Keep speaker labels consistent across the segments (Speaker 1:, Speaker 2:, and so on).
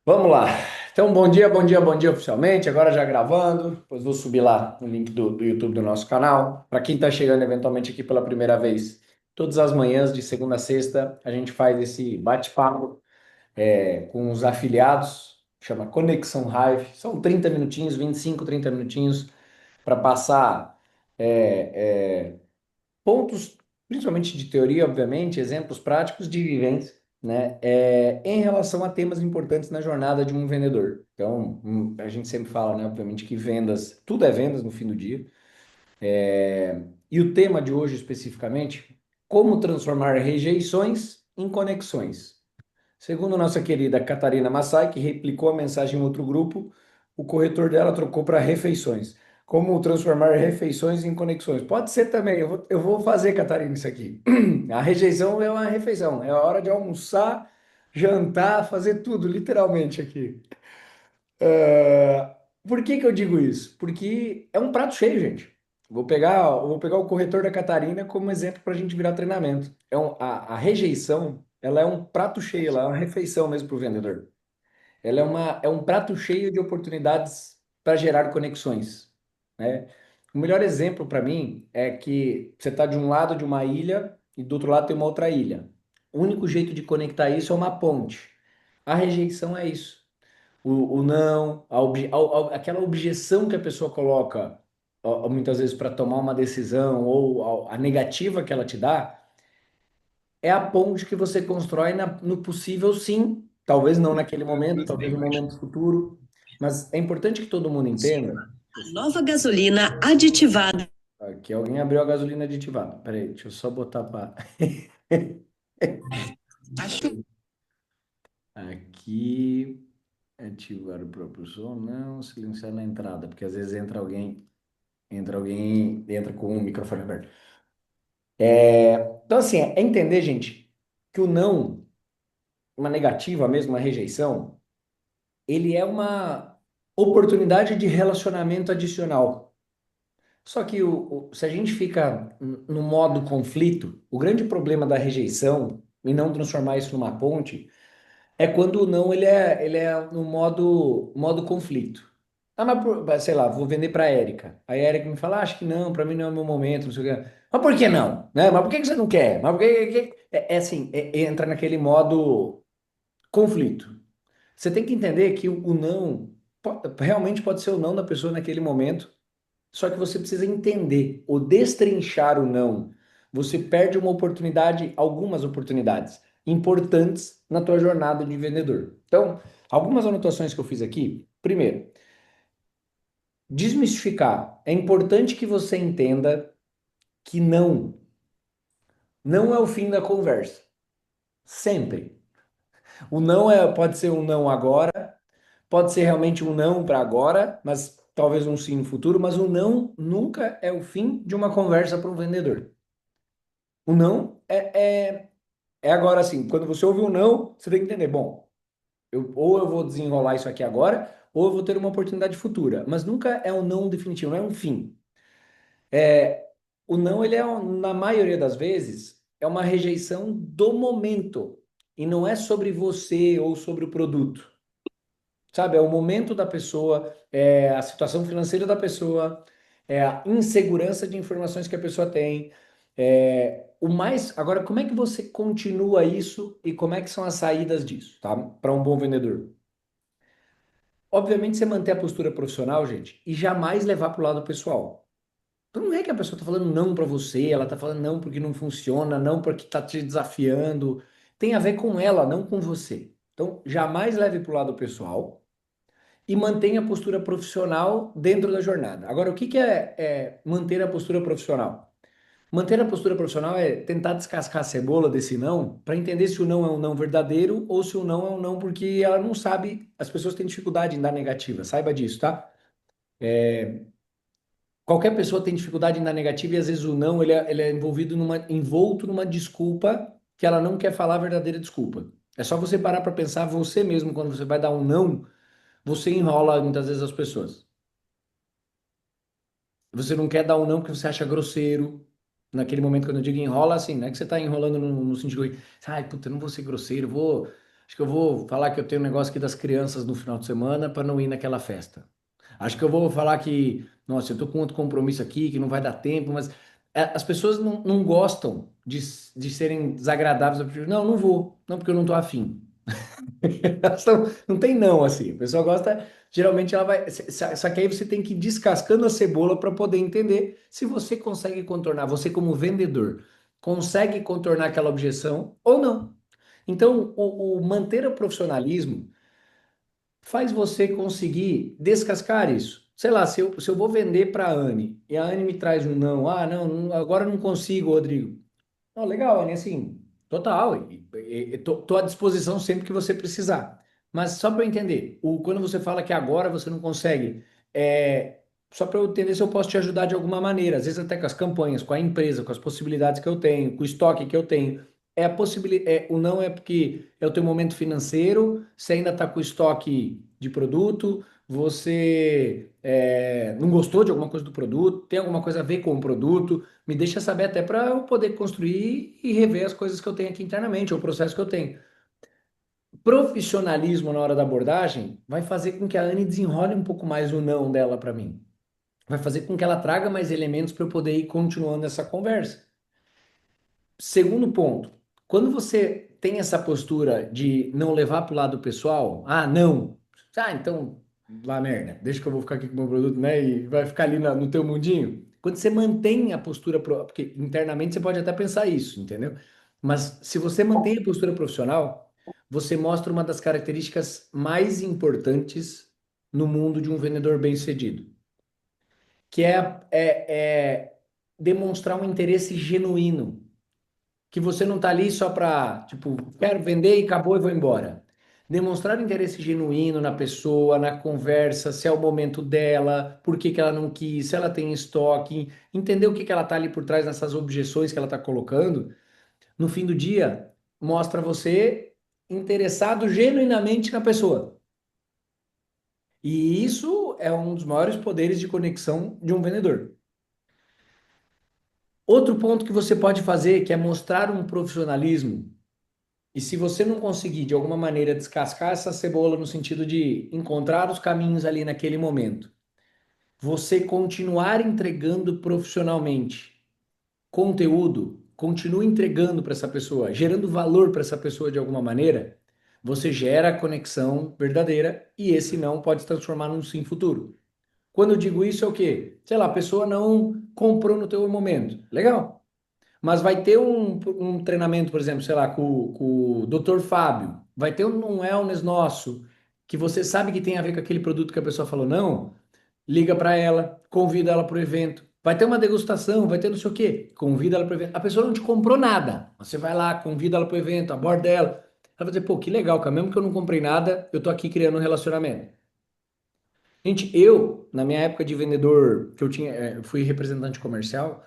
Speaker 1: Vamos lá. Então, bom dia, bom dia, bom dia oficialmente. Agora já gravando, depois vou subir lá no link do YouTube do nosso canal. Para quem está chegando eventualmente aqui pela primeira vez, todas as manhãs, de segunda a sexta, a gente faz esse bate-papo com os afiliados, chama Conexão Hive. São 30 minutinhos, 25, 30 minutinhos para passar pontos, principalmente de teoria, obviamente, exemplos práticos de vivência, né, em relação a temas importantes na jornada de um vendedor. Então, a gente sempre fala, né, obviamente, que vendas, tudo é vendas no fim do dia. E o tema de hoje especificamente, como transformar rejeições em conexões. Segundo nossa querida Catarina Massai, que replicou a mensagem em outro grupo, o corretor dela trocou para refeições. Como transformar refeições em conexões? Pode ser também, eu vou fazer, Catarina, isso aqui. A rejeição é uma refeição, é a hora de almoçar, jantar, fazer tudo, literalmente aqui. Por que que eu digo isso? Porque é um prato cheio, gente. Vou pegar o corretor da Catarina como exemplo para a gente virar treinamento. A rejeição, ela é um prato cheio, ela é uma refeição mesmo para o vendedor. Ela é um prato cheio de oportunidades para gerar conexões, né? O melhor exemplo para mim é que você está de um lado de uma ilha e do outro lado tem uma outra ilha. O único jeito de conectar isso é uma ponte. A rejeição é isso. O não, aquela objeção que a pessoa coloca muitas vezes para tomar uma decisão ou a negativa que ela te dá é a ponte que você constrói no possível sim, talvez não naquele momento, talvez no momento futuro, mas é importante que todo mundo entenda.
Speaker 2: Nova gasolina aditivada.
Speaker 1: Aqui alguém abriu a gasolina aditivada. Peraí, deixa eu só botar para aqui ativar o próprio som, não silenciar na entrada, porque às vezes entra com o microfone aberto. Então assim, é entender, gente, que o não, uma negativa mesmo, uma rejeição, ele é uma oportunidade de relacionamento adicional. Só que se a gente fica no modo conflito, o grande problema da rejeição, e não transformar isso numa ponte, é quando o não ele é no modo conflito. Ah, sei lá, vou vender para a Érica. A Érica me fala, acho que não, para mim não é o meu momento, não sei o quê. Mas por que não? Né? Mas por que que você não quer? Mas por é assim, entra naquele modo conflito. Você tem que entender que o não realmente pode ser o não da pessoa naquele momento, só que você precisa entender ou destrinchar o não. Você perde uma oportunidade, algumas oportunidades importantes na tua jornada de vendedor. Então, algumas anotações que eu fiz aqui. Primeiro, desmistificar. É importante que você entenda que não é o fim da conversa. Sempre. O não pode ser um não agora, pode ser realmente um não para agora, mas talvez um sim no futuro, mas o não nunca é o fim de uma conversa para um vendedor. O não é agora assim, quando você ouve um não, você tem que entender, bom, ou eu vou desenrolar isso aqui agora, ou eu vou ter uma oportunidade futura, mas nunca é um não definitivo, não é um fim. O não, na maioria das vezes, é uma rejeição do momento, e não é sobre você ou sobre o produto. Sabe, é o momento da pessoa, é a situação financeira da pessoa, é a insegurança de informações que a pessoa tem. Agora, como é que você continua isso e como é que são as saídas disso, tá? Para um bom vendedor. Obviamente, você manter a postura profissional, gente, e jamais levar para o lado pessoal. Então, não é que a pessoa está falando não para você, ela está falando não porque não funciona, não porque está te desafiando. Tem a ver com ela, não com você. Então, jamais leve para o lado pessoal e mantenha a postura profissional dentro da jornada. Agora, o que que é manter a postura profissional? Manter a postura profissional é tentar descascar a cebola desse não para entender se o não é um não verdadeiro ou se o não é um não porque ela não sabe, as pessoas têm dificuldade em dar negativa, saiba disso, tá? Qualquer pessoa tem dificuldade em dar negativa e às vezes o não ele é envolto numa desculpa que ela não quer falar a verdadeira desculpa. É só você parar para pensar você mesmo quando você vai dar um não, você enrola muitas vezes as pessoas. Você não quer dar um não porque você acha grosseiro. Naquele momento, quando eu digo enrola, assim, não é que você está enrolando no sentido de, ai, puta, eu não vou ser grosseiro, vou. Acho que eu vou falar que eu tenho um negócio aqui das crianças no final de semana para não ir naquela festa. Acho que eu vou falar que, nossa, eu tô com outro compromisso aqui, que não vai dar tempo, mas as pessoas não gostam de serem desagradáveis. Não, não vou. Não, porque eu não tô afim. Não tem não, assim. A pessoa gosta, geralmente ela vai. Só que aí você tem que ir descascando a cebola para poder entender se você consegue contornar, você como vendedor, consegue contornar aquela objeção ou não. Então, o manter o profissionalismo faz você conseguir descascar isso. Sei lá, se eu vou vender para a Anne e a Anne me traz um não, não, agora eu não consigo, Rodrigo. Não, legal, Anne, assim, total. Tô à disposição sempre que você precisar. Mas só para eu entender, quando você fala que agora você não consegue, só para eu entender se eu posso te ajudar de alguma maneira, às vezes até com as campanhas, com a empresa, com as possibilidades que eu tenho, com o estoque que eu tenho. O não é porque é o teu momento financeiro, você ainda está com o estoque de produto, você não gostou de alguma coisa do produto, tem alguma coisa a ver com o produto. Me deixa saber até para eu poder construir e rever as coisas que eu tenho aqui internamente, ou o processo que eu tenho. Profissionalismo na hora da abordagem vai fazer com que a Anne desenrole um pouco mais o não dela para mim. Vai fazer com que ela traga mais elementos para eu poder ir continuando essa conversa. Segundo ponto, quando você tem essa postura de não levar para o lado pessoal, não, então, lá merda, deixa que eu vou ficar aqui com o meu produto, né? E vai ficar ali no teu mundinho. Quando você mantém a postura, porque internamente você pode até pensar isso, entendeu? Mas se você mantém a postura profissional, você mostra uma das características mais importantes no mundo de um vendedor bem-sucedido, que é demonstrar um interesse genuíno, que você não tá ali só para, tipo, quero vender e acabou e vou embora. Demonstrar interesse genuíno na pessoa, na conversa, se é o momento dela, por que que ela não quis, se ela tem estoque, entender o que que ela tá ali por trás nessas objeções que ela tá colocando. No fim do dia, mostra você interessado genuinamente na pessoa. E isso é um dos maiores poderes de conexão de um vendedor. Outro ponto que você pode fazer, que é mostrar um profissionalismo. E se você não conseguir, de alguma maneira, descascar essa cebola no sentido de encontrar os caminhos ali naquele momento, você continuar entregando profissionalmente conteúdo, continua entregando para essa pessoa, gerando valor para essa pessoa de alguma maneira, você gera a conexão verdadeira e esse não pode se transformar num sim futuro. Quando eu digo isso é o quê? Sei lá, a pessoa não comprou no teu momento. Legal. Mas vai ter um treinamento, por exemplo, sei lá, com o Dr. Fábio. Vai ter um wellness nosso, que você sabe que tem a ver com aquele produto que a pessoa falou não. Liga para ela, convida ela para o evento. Vai ter uma degustação, vai ter não sei o quê. Convida ela para o evento. A pessoa não te comprou nada. Você vai lá, convida ela para o evento, aborda ela. Ela vai dizer, pô, que legal, cara. Mesmo que eu não comprei nada, eu tô aqui criando um relacionamento. Gente, na minha época de vendedor, que eu tinha, fui representante comercial,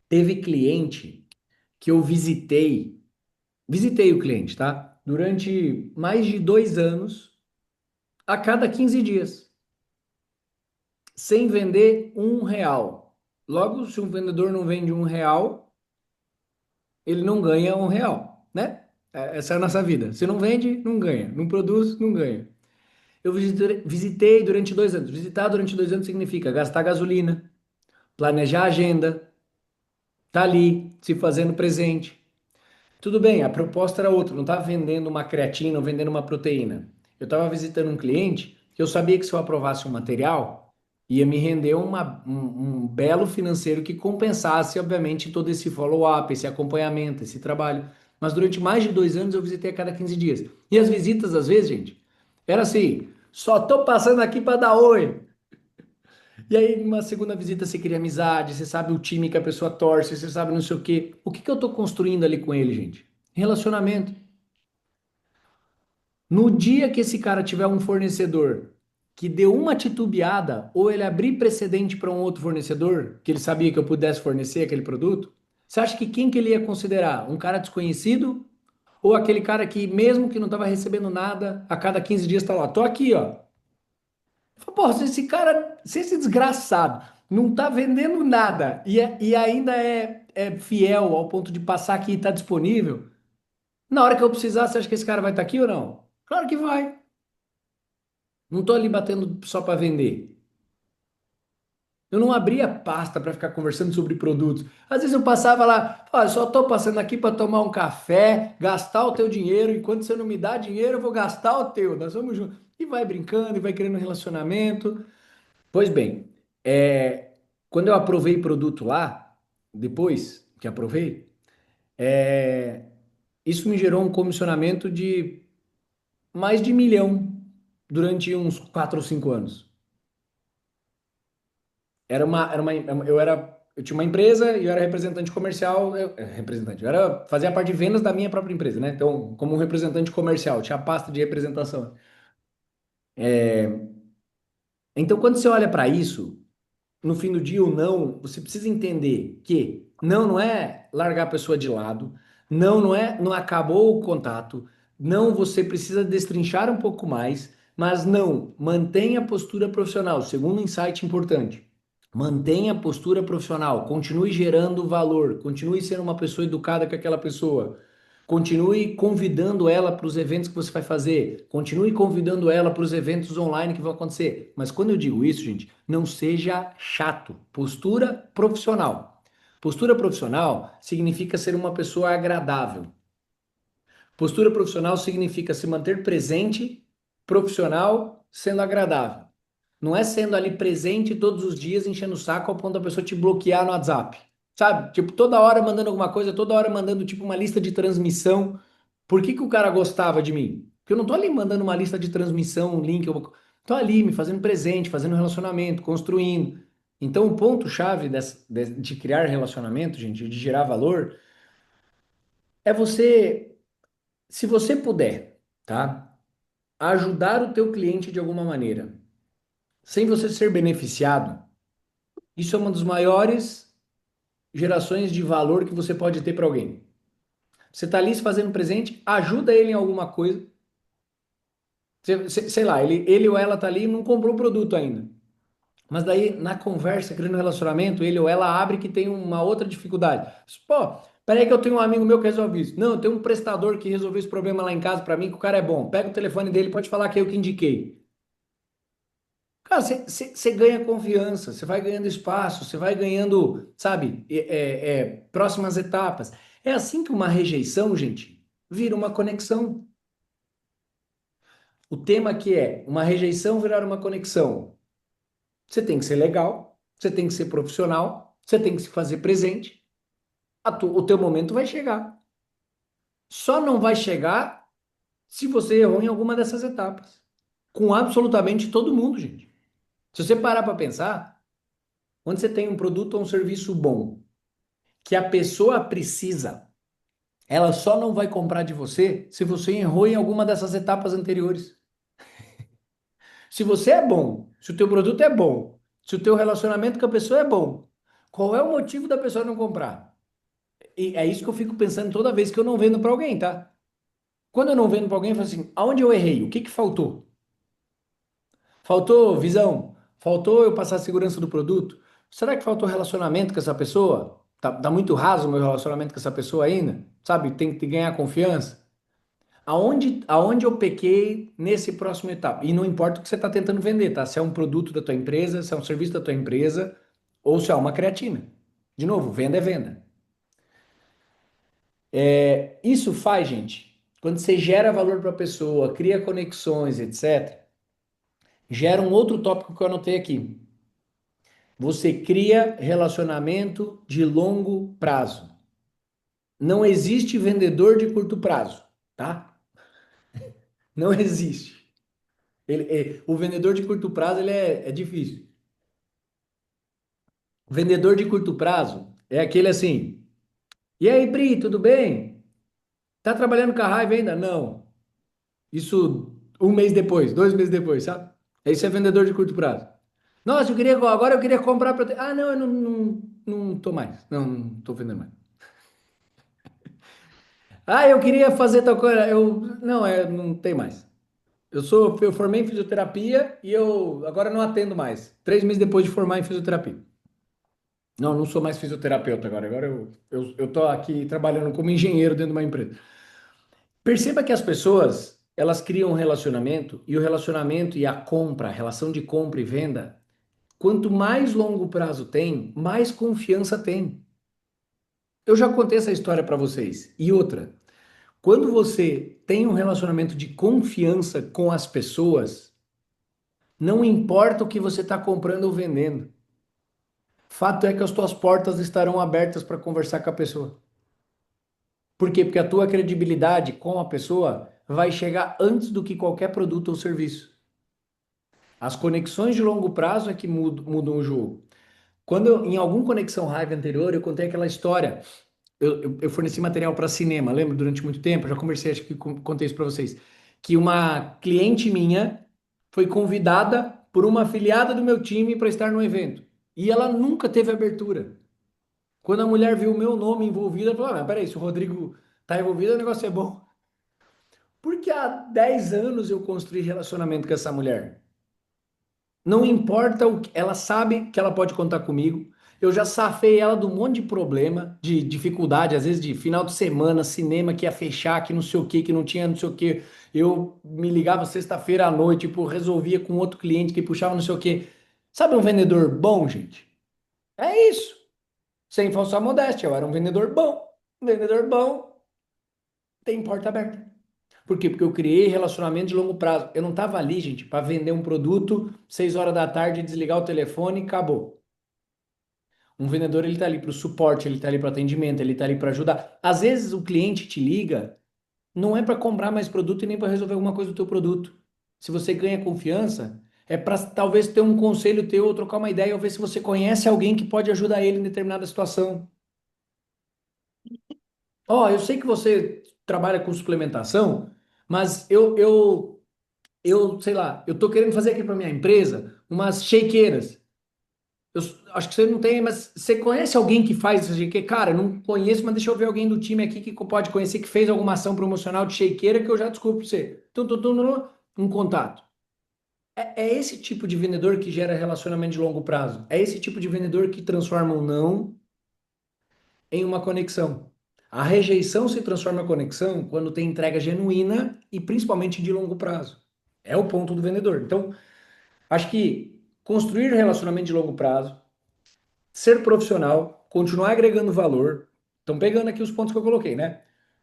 Speaker 1: teve cliente que eu visitei o cliente, tá? Durante mais de 2 anos, a cada 15 dias, sem vender R$ 1. Logo, se um vendedor não vende R$ 1, ele não ganha R$ 1, né? Essa é a nossa vida. Se não vende, não ganha. Não produz, não ganha. Eu visitei durante 2 anos. Visitar durante 2 anos significa gastar gasolina, planejar a agenda, tá ali, se fazendo presente. Tudo bem, a proposta era outra, não estava vendendo uma creatina ou vendendo uma proteína. Eu estava visitando um cliente que eu sabia que se eu aprovasse um material, ia me render um belo financeiro que compensasse, obviamente, todo esse follow-up, esse acompanhamento, esse trabalho. Mas durante mais de 2 anos eu visitei a cada 15 dias. E as visitas, às vezes, gente, era assim, só tô passando aqui para dar oi. E aí, numa segunda visita, você cria amizade, você sabe o time que a pessoa torce, você sabe não sei o quê. O que que eu tô construindo ali com ele, gente? Relacionamento. No dia que esse cara tiver um fornecedor que deu uma titubeada, ou ele abrir precedente para um outro fornecedor, que ele sabia que eu pudesse fornecer aquele produto, você acha que quem que ele ia considerar? Um cara desconhecido? Ou aquele cara que, mesmo que não estava recebendo nada, a cada 15 dias está lá, tô aqui, ó. Pô, se esse cara, se esse desgraçado não tá vendendo nada e ainda é fiel ao ponto de passar aqui e tá disponível, Na hora que eu precisar, você acha que esse cara vai estar aqui ou não? Claro que vai. Não estou ali batendo só para vender. Eu não abria pasta para ficar conversando sobre produtos. Às vezes eu passava lá, olha, só estou passando aqui para tomar um café, gastar o teu dinheiro. Enquanto você não me dá dinheiro, eu vou gastar o teu. Nós vamos juntos. E vai brincando, e vai criando um relacionamento. Pois bem, quando eu aprovei produto lá, depois que aprovei, é, isso me gerou um comissionamento de mais de 1 milhão durante uns 4 ou 5 anos. Eu tinha uma empresa e eu era representante comercial, representante, fazia parte de vendas da minha própria empresa, né? Então, como um representante comercial, tinha a pasta de representação. Então, quando você olha para isso, no fim do dia, o não, você precisa entender que não é largar a pessoa de lado, não acabou o contato, não, você precisa destrinchar um pouco mais, mas não, mantenha a postura profissional. Segundo insight importante. Mantenha a postura profissional, continue gerando valor, continue sendo uma pessoa educada com aquela pessoa, continue convidando ela para os eventos que você vai fazer, continue convidando ela para os eventos online que vão acontecer. Mas quando eu digo isso, gente, não seja chato. Postura profissional. Postura profissional significa ser uma pessoa agradável. Postura profissional significa se manter presente, profissional, sendo agradável. Não é sendo ali presente todos os dias, enchendo o saco ao ponto da pessoa te bloquear no WhatsApp. Sabe? Tipo, toda hora mandando alguma coisa, toda hora mandando tipo uma lista de transmissão. Por que que o cara gostava de mim? Porque eu não tô ali mandando uma lista de transmissão, um link, tô ali me fazendo presente, fazendo um relacionamento, construindo. Então, o ponto-chave de criar relacionamento, gente, de gerar valor, é você, se você puder, tá? Ajudar o teu cliente de alguma maneira, sem você ser beneficiado. Isso é uma das maiores gerações de valor que você pode ter para alguém. Você está ali se fazendo presente, ajuda ele em alguma coisa. Sei lá, ele ou ela está ali e não comprou o produto ainda. Mas daí, na conversa, criando um relacionamento, ele ou ela abre que tem uma outra dificuldade. Pô, peraí que eu tenho um amigo meu que resolve isso. Não, eu tenho um prestador que resolveu esse problema lá em casa para mim, que o cara é bom. Pega o telefone dele, pode falar que é eu que indiquei. Cara, você ganha confiança, você vai ganhando espaço, você vai ganhando, sabe, próximas etapas. É assim que uma rejeição, gente, vira uma conexão. O tema aqui é uma rejeição virar uma conexão. Você tem que ser legal, você tem que ser profissional, você tem que se fazer presente. O teu momento vai chegar. Só não vai chegar se você errou em alguma dessas etapas. Com absolutamente todo mundo, gente. Se você parar para pensar, quando você tem um produto ou um serviço bom, que a pessoa precisa, ela só não vai comprar de você se você errou em alguma dessas etapas anteriores. Se você é bom, se o teu produto é bom, se o teu relacionamento com a pessoa é bom, qual é o motivo da pessoa não comprar? E é isso que eu fico pensando toda vez que eu não vendo para alguém, tá? Quando eu não vendo para alguém, eu falo assim, aonde eu errei? O que que faltou? Faltou visão? Faltou eu passar a segurança do produto? Será que faltou relacionamento com essa pessoa? Tá muito raso o meu relacionamento com essa pessoa ainda? Sabe? Tem que ganhar confiança. Aonde eu pequei nesse próximo etapa? E não importa o que você está tentando vender, tá? Se é um produto da tua empresa, se é um serviço da tua empresa, ou se é uma creatina. De novo, venda é venda. Isso faz, gente, quando você gera valor para a pessoa, cria conexões, etc., gera um outro tópico que eu anotei aqui. Você cria relacionamento de longo prazo. Não existe vendedor de curto prazo, tá? Não existe. O vendedor de curto prazo ele é difícil. O vendedor de curto prazo é aquele assim. E aí, Pri, tudo bem? Tá trabalhando com a raiva ainda? Não. Isso 1 mês depois, 2 meses depois, sabe? Isso é vendedor de curto prazo. Nossa, agora eu queria comprar para. Ah, não, eu não tô mais. Não tô vendendo mais. Ah, eu queria fazer tal coisa. Não tem mais. Eu formei em fisioterapia e eu agora não atendo mais. 3 meses depois de formar em fisioterapia. Não sou mais fisioterapeuta agora. Agora eu tô aqui trabalhando como engenheiro dentro de uma empresa. Perceba que as pessoas, elas criam um relacionamento e o relacionamento e a compra, a relação de compra e venda, quanto mais longo prazo tem, mais confiança tem. Eu já contei essa história para vocês. E outra, quando você tem um relacionamento de confiança com as pessoas, não importa o que você está comprando ou vendendo. Fato é que as tuas portas estarão abertas para conversar com a pessoa. Por quê? Porque a tua credibilidade com a pessoa vai chegar antes do que qualquer produto ou serviço. As conexões de longo prazo é que mudam o jogo. Em algum Conexão Hive anterior, eu contei aquela história. Eu forneci material para cinema, lembro, durante muito tempo, eu já conversei, acho que contei isso para vocês, que uma cliente minha foi convidada por uma afiliada do meu time para estar no evento. E ela nunca teve abertura. Quando a mulher viu o meu nome envolvido, ela falou: ah, mas peraí, se o Rodrigo tá envolvido, o negócio é bom. Porque há 10 anos eu construí relacionamento com essa mulher. Não importa o que, ela sabe que ela pode contar comigo. Eu já safei ela de um monte de problema, de dificuldade, às vezes de final de semana, cinema que ia fechar, que não sei o que, que não tinha não sei o que. Eu me ligava sexta-feira à noite, tipo, resolvia com outro cliente que puxava não sei o que. Sabe um vendedor bom, gente? É isso. Sem falsa modéstia, eu era um vendedor bom. Um vendedor bom tem porta aberta. Por quê? Porque eu criei relacionamento de longo prazo. Eu não estava ali, gente, para vender um produto, 6 horas da tarde, desligar o telefone e acabou. Um vendedor, ele está ali para o suporte, ele está ali para atendimento, ele está ali para ajudar. Às vezes o cliente te liga, não é para comprar mais produto e nem para resolver alguma coisa do teu produto. Se você ganha confiança, é para talvez ter um conselho teu, ou trocar uma ideia, ou ver se você conhece alguém que pode ajudar ele em determinada situação. Ó, eu sei que você trabalha com suplementação, mas sei lá, eu tô querendo fazer aqui para minha empresa umas shakeiras. Eu acho que você não tem, mas você conhece alguém que faz isso aqui? Cara, eu não conheço, mas deixa eu ver alguém do time aqui que pode conhecer, que fez alguma ação promocional de shakeira que eu já descubro pra você. Um contato. É esse tipo de vendedor que gera relacionamento de longo prazo. É esse tipo de vendedor que transforma um não em uma conexão. A rejeição se transforma em conexão quando tem entrega genuína e principalmente de longo prazo. É o ponto do vendedor. Então, acho que construir relacionamento de longo prazo, ser profissional, continuar agregando valor. Estão pegando aqui os pontos que eu coloquei, né?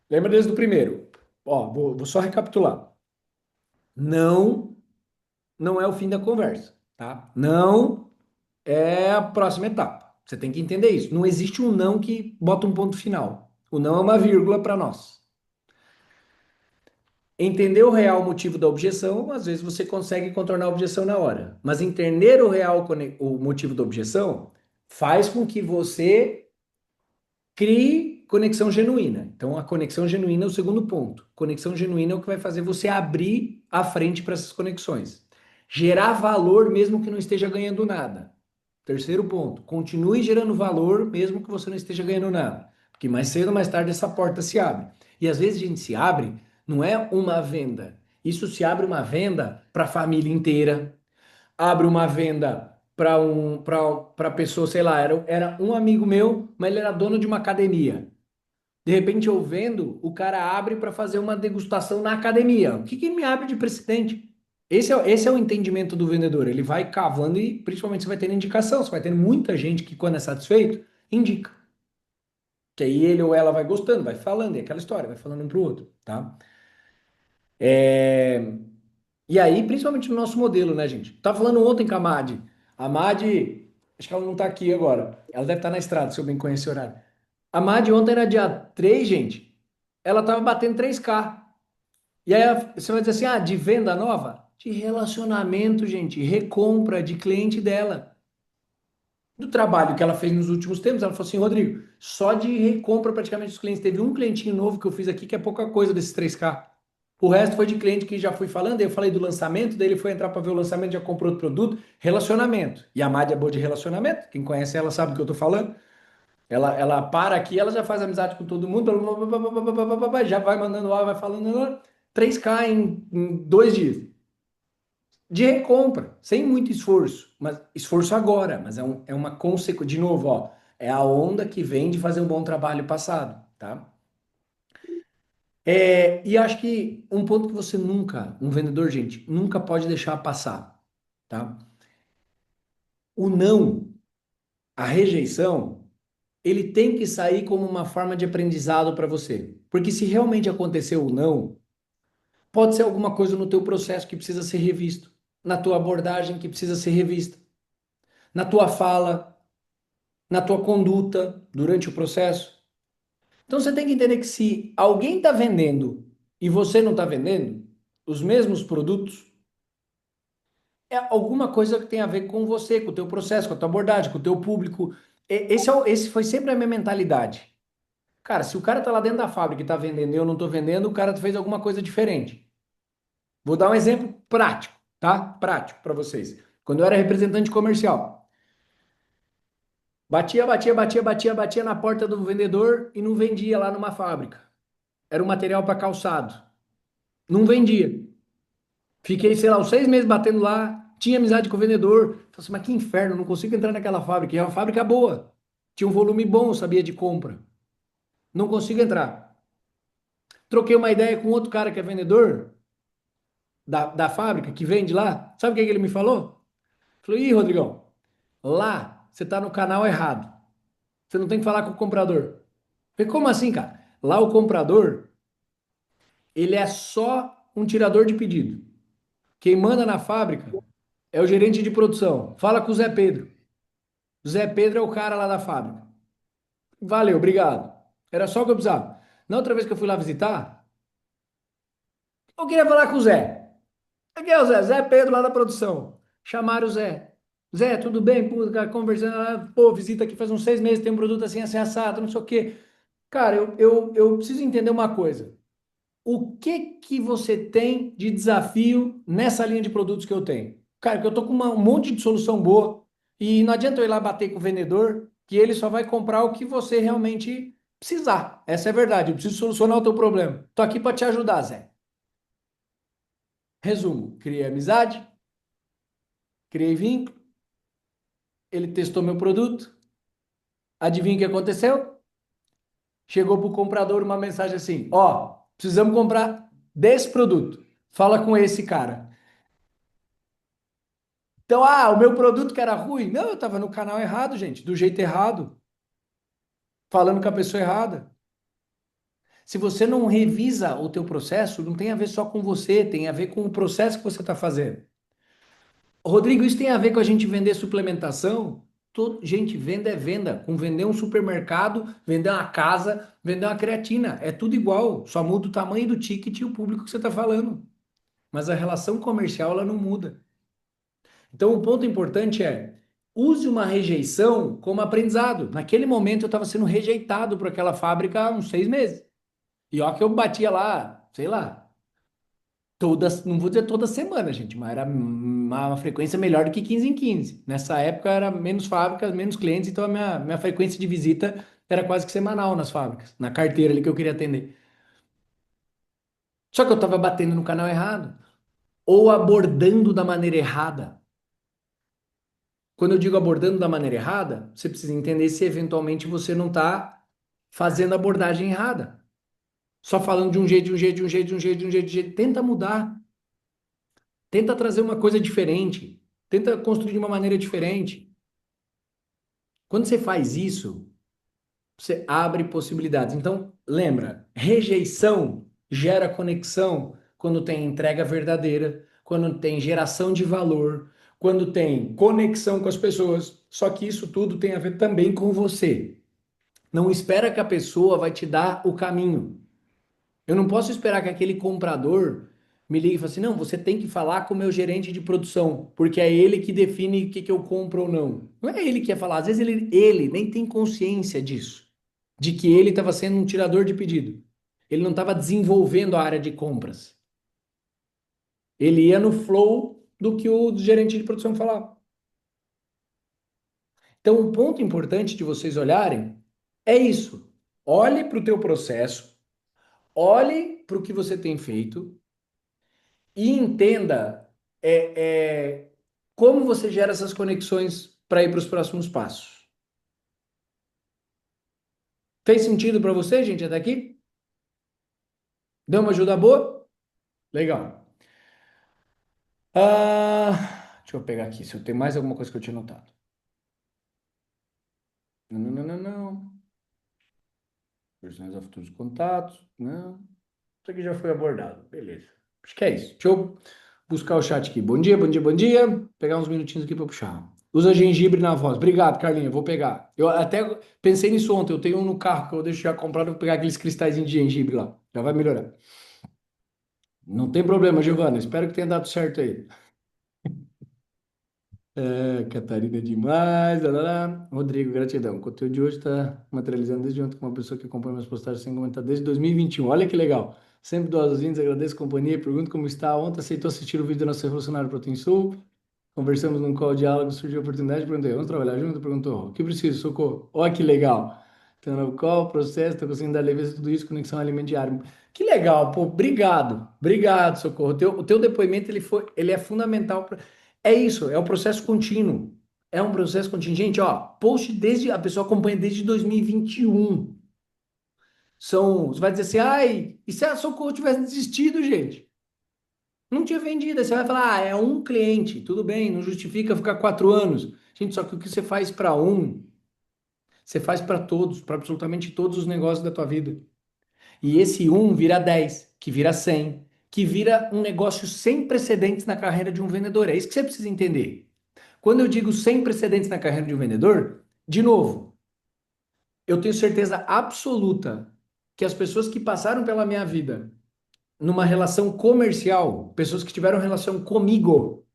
Speaker 1: Lembra desde o primeiro. Ó, vou só recapitular. Não, não é o fim da conversa, tá? Não é a próxima etapa. Você tem que entender isso. Não existe um não que bota um ponto final. O não é uma vírgula para nós. Entender o real motivo da objeção, às vezes você consegue contornar a objeção na hora. Mas entender o motivo da objeção faz com que você crie conexão genuína. Então, a conexão genuína é o segundo ponto. Conexão genuína é o que vai fazer você abrir a frente para essas conexões. Gerar valor mesmo que não esteja ganhando nada. Terceiro ponto, continue gerando valor mesmo que você não esteja ganhando nada. Porque mais cedo ou mais tarde essa porta se abre. E às vezes a gente se abre, não é uma venda. Isso se abre uma venda para a família inteira, abre uma venda para pessoa, sei lá, era um amigo meu, mas ele era dono de uma academia. De repente eu vendo, o cara abre para fazer uma degustação na academia. O que que me abre de precedente? Esse é o entendimento do vendedor. Ele vai cavando e principalmente você vai tendo indicação. Você vai tendo muita gente que, quando é satisfeito, indica. Que aí ele ou ela vai gostando, vai falando, e aquela história, vai falando um pro outro, tá? É, E aí, principalmente no nosso modelo, né, gente? Tava falando ontem com a Madi. A Madi, acho que ela não tá aqui agora. Ela deve estar na estrada, se eu bem conhecer o horário. A Madi ontem era dia 3, gente. Ela tava batendo 3K. E aí você vai dizer assim: ah, de venda nova? De relacionamento, gente. Recompra de cliente dela. Do trabalho que ela fez nos últimos tempos, ela falou assim: Rodrigo, só de recompra praticamente dos clientes. Teve um clientinho novo que eu fiz aqui que é pouca coisa desses 3K. O resto foi de cliente que já fui falando, aí eu falei do lançamento, daí ele foi entrar para ver o lançamento, já comprou outro produto. Relacionamento. E a Madi é boa de relacionamento. Quem conhece ela sabe do que eu tô falando. Ela para aqui, ela já faz amizade com todo mundo, já vai mandando lá, vai falando 3K em 2 dias. De recompra, sem muito esforço, mas esforço agora, mas é uma consequência, de novo, ó, é a onda que vem de fazer um bom trabalho passado, tá? E acho que um ponto que você nunca, um vendedor, gente, nunca pode deixar passar, tá? O não, a rejeição, ele tem que sair como uma forma de aprendizado para você. Porque se realmente aconteceu o não, pode ser alguma coisa no teu processo que precisa ser revisto, na tua abordagem que precisa ser revista, na tua fala, na tua conduta durante o processo. Então você tem que entender que se alguém está vendendo e você não está vendendo os mesmos produtos, é alguma coisa que tem a ver com você, com o teu processo, com a tua abordagem, com o teu público. Esse foi sempre a minha mentalidade. Cara, se o cara tá lá dentro da fábrica e tá vendendo e eu não tô vendendo, o cara fez alguma coisa diferente. Vou dar um exemplo prático, tá? Prático para vocês. Quando eu era representante comercial, batia na porta do vendedor e não vendia lá numa fábrica. Era um material para calçado. Não vendia. Fiquei, sei lá, uns 6 meses batendo lá, tinha amizade com o vendedor. Falei assim, mas que inferno, não consigo entrar naquela fábrica. E é uma fábrica boa. Tinha um volume bom, sabia de compra. Não consigo entrar. Troquei uma ideia com outro cara que é vendedor da fábrica, que vende lá. Sabe o que que ele me falou? Falou, ih, Rodrigão, lá você tá no canal errado. Você não tem que falar com o comprador. Falei, como assim, cara? Lá o comprador, ele é só um tirador de pedido. Quem manda na fábrica é o gerente de produção. Fala com o Zé Pedro. O Zé Pedro é o cara lá da fábrica. Valeu, obrigado. Era só o que eu precisava. Na outra vez que eu fui lá visitar, eu queria falar com o Zé. Aqui é o Zé, Zé Pedro lá da produção. Chamaram o Zé. Zé, tudo bem? Pô, cara, conversando, pô, visita aqui faz uns 6 meses, tem um produto assim assado, não sei o quê. Cara, eu preciso entender uma coisa. O que que você tem de desafio nessa linha de produtos que eu tenho? Cara, que eu tô com um monte de solução boa e não adianta eu ir lá bater com o vendedor, que ele só vai comprar o que você realmente precisar. Essa é a verdade. Eu preciso solucionar o teu problema. Tô aqui para te ajudar, Zé. Resumo: criei amizade, criei vínculo, ele testou meu produto. Adivinha o que aconteceu? Chegou para o comprador uma mensagem assim: ó, precisamos comprar desse produto. Fala com esse cara. Então, o meu produto que era ruim. Não, eu estava no canal errado, gente, do jeito errado, falando com a pessoa errada. Se você não revisa o teu processo, não tem a ver só com você, tem a ver com o processo que você está fazendo. Rodrigo, isso tem a ver com a gente vender suplementação? Gente, venda é venda. Com vender um supermercado, vender uma casa, vender uma creatina. É tudo igual. Só muda o tamanho do ticket e o público que você está falando. Mas a relação comercial, ela não muda. Então, o ponto importante é, use uma rejeição como aprendizado. Naquele momento, eu estava sendo rejeitado por aquela fábrica há uns 6 meses. E ó que eu batia lá, sei lá, não vou dizer toda semana, gente, mas era uma frequência melhor do que 15 em 15. Nessa época era menos fábricas, menos clientes, então a minha frequência de visita era quase que semanal nas fábricas, na carteira ali que eu queria atender. Só que eu estava batendo no canal errado, ou abordando da maneira errada. Quando eu digo abordando da maneira errada, você precisa entender se eventualmente você não está fazendo a abordagem errada. Só falando de um jeito, de um jeito, de um jeito, de um jeito, de um jeito, de um jeito. Tenta mudar. Tenta trazer uma coisa diferente. Tenta construir de uma maneira diferente. Quando você faz isso, você abre possibilidades. Então, lembra, rejeição gera conexão quando tem entrega verdadeira, quando tem geração de valor, quando tem conexão com as pessoas. Só que isso tudo tem a ver também com você. Não espera que a pessoa vai te dar o caminho. Eu não posso esperar que aquele comprador me ligue e fale assim, não, você tem que falar com o meu gerente de produção, porque é ele que define o que que eu compro ou não. Não é ele que ia falar, às vezes ele nem tem consciência disso, de que ele estava sendo um tirador de pedido. Ele não estava desenvolvendo a área de compras. Ele ia no flow do que o gerente de produção falava. Então, um ponto importante de vocês olharem é isso. Olhe para o teu processo, olhe para o que você tem feito e entenda como você gera essas conexões para ir para os próximos passos. Fez sentido para você, gente, até aqui? Deu uma ajuda boa? Legal. Deixa eu pegar aqui, se eu tenho mais alguma coisa que eu tinha notado. Não, não, não, não, não. Versões a futuros contatos. Não. Isso aqui já foi abordado. Beleza. Acho que é isso. Deixa eu buscar o chat aqui. Bom dia, bom dia, bom dia. Pegar uns minutinhos aqui para puxar. Usa gengibre na voz. Obrigado, Carlinhos. Eu vou pegar. Eu até pensei nisso ontem. Eu tenho um no carro que eu deixo já comprado. Eu vou pegar aqueles cristais de gengibre lá. Já vai melhorar. Não tem problema, Giovana. Espero que tenha dado certo aí. Catarina é demais. Lá, lá, lá. Rodrigo, gratidão. O conteúdo de hoje está materializando desde ontem com uma pessoa que acompanha minhas postagens sem comentar desde 2021. Olha que legal. Sempre dou as vindas, agradeço a companhia, pergunto como está. Ontem aceitou assistir o vídeo da nossa revolucionária Protein Sul. Conversamos num call diálogo, surgiu a oportunidade, perguntei, vamos trabalhar junto? Perguntou, o que preciso? Socorro. Olha que legal. Então, no call, processo, tô conseguindo dar leveza a tudo isso, conexão alimento diário. Que legal, pô, obrigado. Obrigado, Socorro. O teu depoimento, ele é fundamental. É isso, é o processo contínuo. É um processo contínuo. Gente, ó, post desde, a pessoa acompanha desde 2021. Você vai dizer assim, ai, e se a Socorro tivesse desistido, gente? Não tinha vendido. Aí você vai falar, é um cliente, tudo bem, não justifica ficar 4 anos. Gente, só que o que você faz para um, você faz para todos, para absolutamente todos os negócios da tua vida. E esse um vira 10, que vira 100, que vira um negócio sem precedentes na carreira de um vendedor. É isso que você precisa entender. Quando eu digo sem precedentes na carreira de um vendedor, de novo, eu tenho certeza absoluta que as pessoas que passaram pela minha vida numa relação comercial, pessoas que tiveram relação comigo,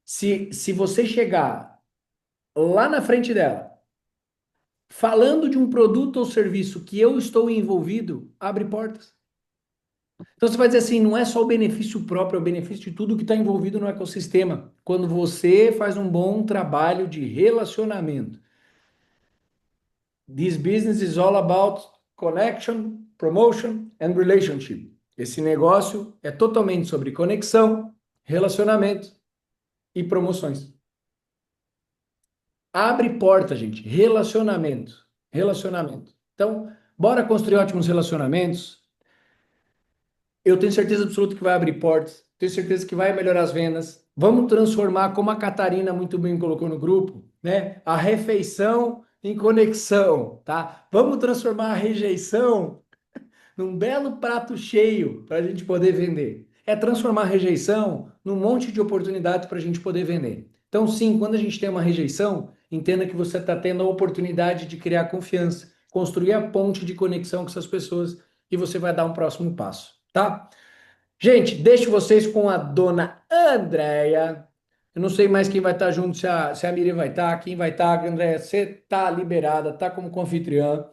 Speaker 1: se você chegar lá na frente dela, falando de um produto ou serviço que eu estou envolvido, abre portas. Então você vai dizer assim, não é só o benefício próprio, é o benefício de tudo que está envolvido no ecossistema. Quando você faz um bom trabalho de relacionamento. This business is all about connection, promotion and relationship. Esse negócio é totalmente sobre conexão, relacionamento e promoções. Abre porta, gente. Relacionamento. Relacionamento. Então, bora construir ótimos relacionamentos. Eu tenho certeza absoluta que vai abrir portas. Tenho certeza que vai melhorar as vendas. Vamos transformar, como a Catarina muito bem colocou no grupo, né? A refeição em conexão, tá? Vamos transformar a rejeição num belo prato cheio para a gente poder vender. É transformar a rejeição num monte de oportunidades para a gente poder vender. Então, sim, quando a gente tem uma rejeição, entenda que você está tendo a oportunidade de criar confiança, construir a ponte de conexão com essas pessoas e você vai dar um próximo passo, tá? Gente, deixo vocês com a dona Andréia. Eu não sei mais quem vai estar junto, se a Miriam vai estar, quem vai estar, Andréia, você está liberada, tá como confitriã.